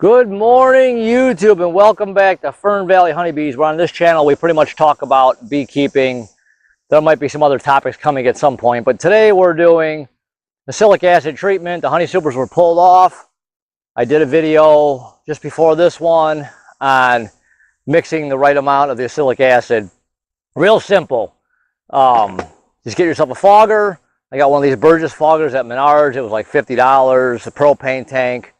Good morning, YouTube, and welcome back to Fern Valley Honeybees. We're on this channel. We pretty much talk about beekeeping. There might be some other topics coming at some point, but today we're doing acrylic acid treatment. The honey supers were pulled off. I did a video just before this one on mixing the right amount of the acrylic acid. Real simple. Just get yourself a fogger. I got one of these Burgess foggers at Menards. It was like $50, a propane tank.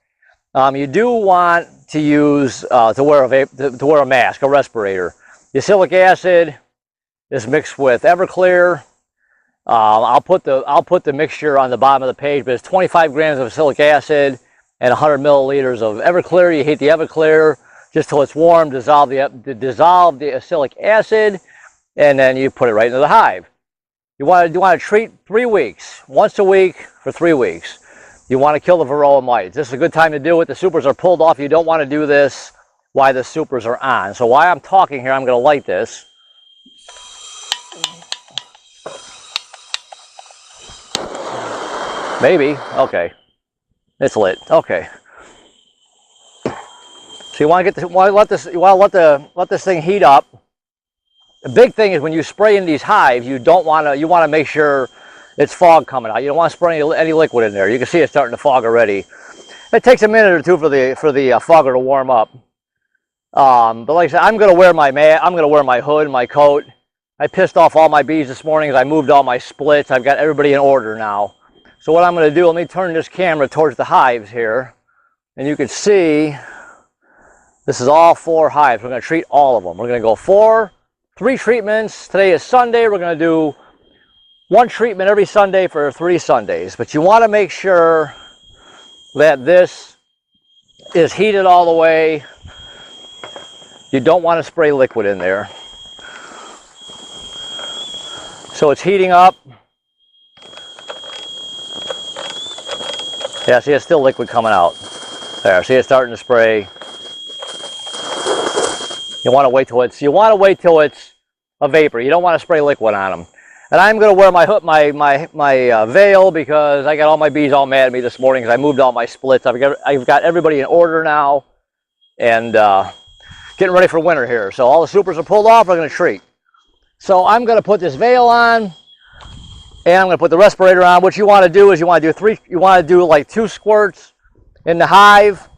You do want to use to wear a mask, a respirator. The acrylic acid is mixed with Everclear. I'll put the mixture on the bottom of the page, but it's 25 grams of acrylic acid and 100 milliliters of Everclear. You heat the Everclear just till it's warm. Dissolve the acrylic acid, and then you put it right into the hive. You want to treat 3 weeks, once a week for 3 weeks. You want to kill the Varroa mites. This is a good time to do it. The supers are pulled off. You don't want to do this while the supers are on. So while I'm talking here, I'm going to light this. Maybe. Okay. It's lit. Okay. So you want to let this thing heat up. The big thing is when you spray in these hives, you want to make sure it's fog coming out. You don't want to spray any liquid in there. You can see it's starting to fog already. It takes a minute or two for the fogger to warm up. But like I said, I'm going to wear my hood, my coat. I pissed off all my bees this morning as I moved all my splits. I've got everybody in order now. So what I'm going to do, let me turn this camera towards the hives here, and you can see this is all 4 hives. We're going to treat all of them. We're going to go 3 treatments. Today is Sunday. We're going to do 1 treatment every Sunday for 3 Sundays. But you want to make sure that this is heated all the way. You don't want to spray liquid in there. So it's heating up. Yeah, see, it's still liquid coming out. There, see, it's starting to spray. You want to wait till it's a vapor. You don't want to spray liquid on them. And I'm going to wear my hood, my veil, because I got all my bees all mad at me this morning because I moved all my splits. I've got everybody in order now, and getting ready for winter here. So all the supers are pulled off. We're going to treat. So I'm going to put this veil on, and I'm going to put the respirator on. What you want to do is you want to do like 2 squirts in the hive.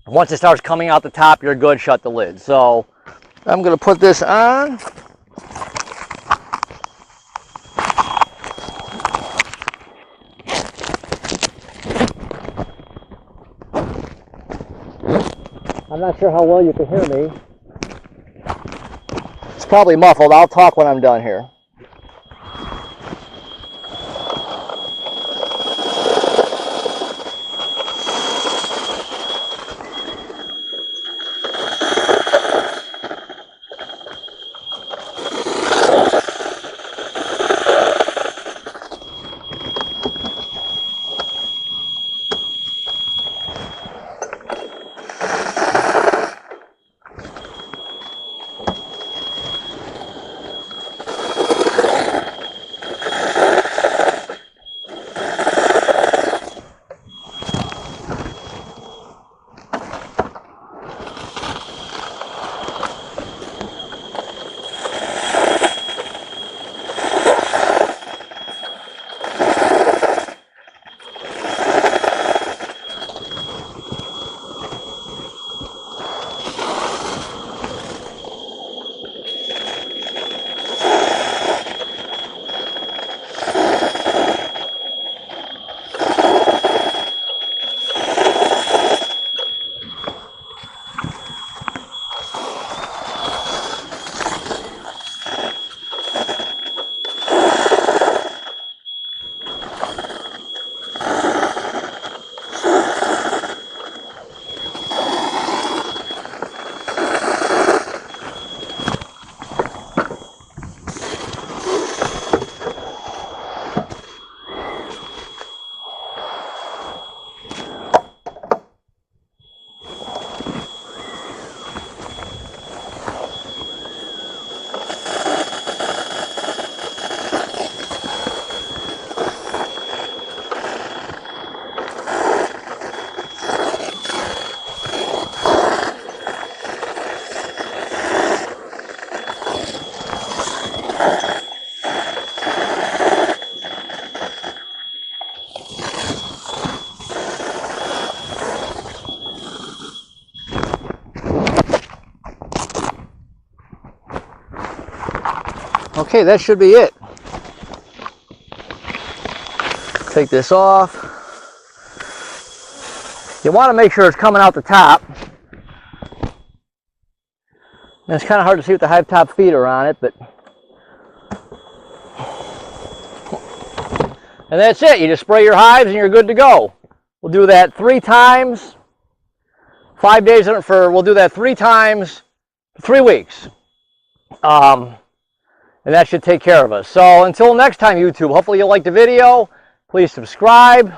Once it starts coming out the top, you're good. Shut the lid. So I'm going to put this on. I'm not sure how well you can hear me. It's probably muffled. I'll talk when I'm done here. Okay, that should be it. Take this off. You want to make sure it's coming out the top. And it's kind of hard to see with the hive top feeder on it, but... And that's it. You just spray your hives and you're good to go. We'll do that 3 times. 5 days we'll do that 3 times, 3 weeks. And that should take care of us. So until next time, YouTube, hopefully you liked the video. Please subscribe.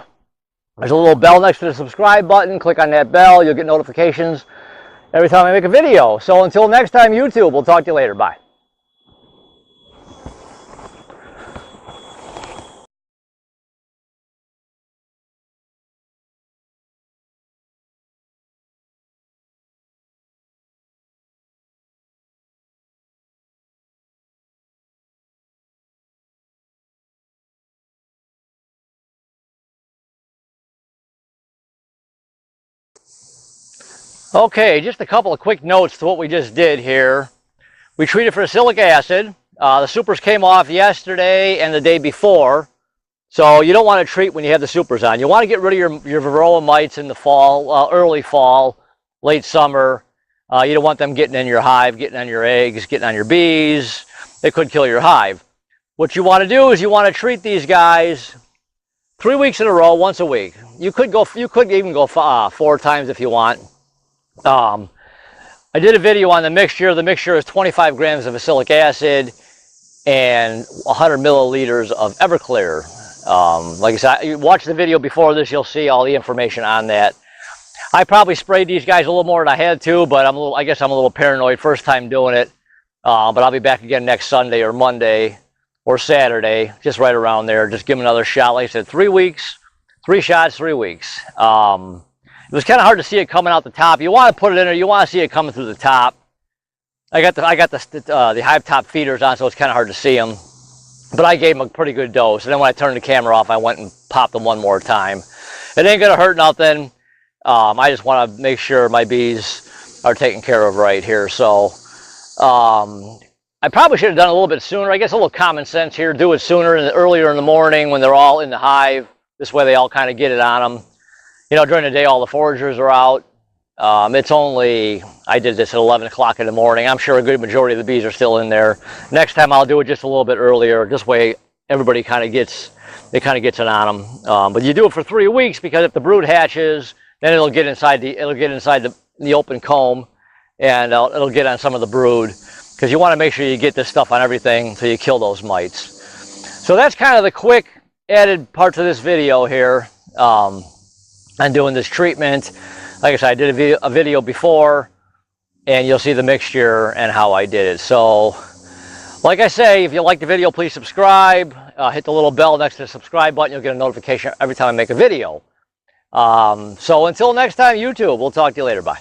There's a little bell next to the subscribe button. Click on that bell. You'll get notifications every time I make a video. So until next time, YouTube, we'll talk to you later. Bye. Okay, just a couple of quick notes to what we just did here. We treated for acetic acid. The supers came off yesterday and the day before. So you don't want to treat when you have the supers on. You want to get rid of your Varroa mites in the fall, early fall, late summer. You don't want them getting in your hive, getting on your eggs, getting on your bees. They could kill your hive. What you want to do is you want to treat these guys 3 weeks in a row, once a week. You could even go 4 times if you want. I did a video on the mixture. The mixture is 25 grams of acetic acid and 100 milliliters of Everclear. Like I said, you watch the video before this, you'll see all the information on that. I probably sprayed these guys a little more than I had to, but I guess I'm a little paranoid first time doing it. But I'll be back again next Sunday or Monday or Saturday, just right around there. Just give them another shot. Like I said, 3 weeks, 3 shots, 3 weeks. It was kind of hard to see it coming out the top. You want to put it in there. You want to see it coming through the top. I got the hive top feeders on, so it's kind of hard to see them. But I gave them a pretty good dose. And then when I turned the camera off, I went and popped them one more time. It ain't going to hurt nothing. I just want to make sure my bees are taken care of right here. So I probably should have done it a little bit sooner. I guess a little common sense here. Do it sooner, earlier in the morning when they're all in the hive. This way they all kind of get it on them. You know, during the day, all the foragers are out. It's only, I did this at 11 o'clock in the morning. I'm sure a good majority of the bees are still in there. Next time I'll do it just a little bit earlier. This way everybody kind of gets it on them. But you do it for 3 weeks because if the brood hatches, then it'll get inside the open comb, and it'll get on some of the brood. Because you want to make sure you get this stuff on everything so you kill those mites. So that's kind of the quick added parts of this video here. I'm doing this treatment. Like I said, I did a video before, and you'll see the mixture and how I did it. So, like I say, if you like the video, please subscribe. Hit the little bell next to the subscribe button. You'll get a notification every time I make a video. So until next time, YouTube, we'll talk to you later. Bye.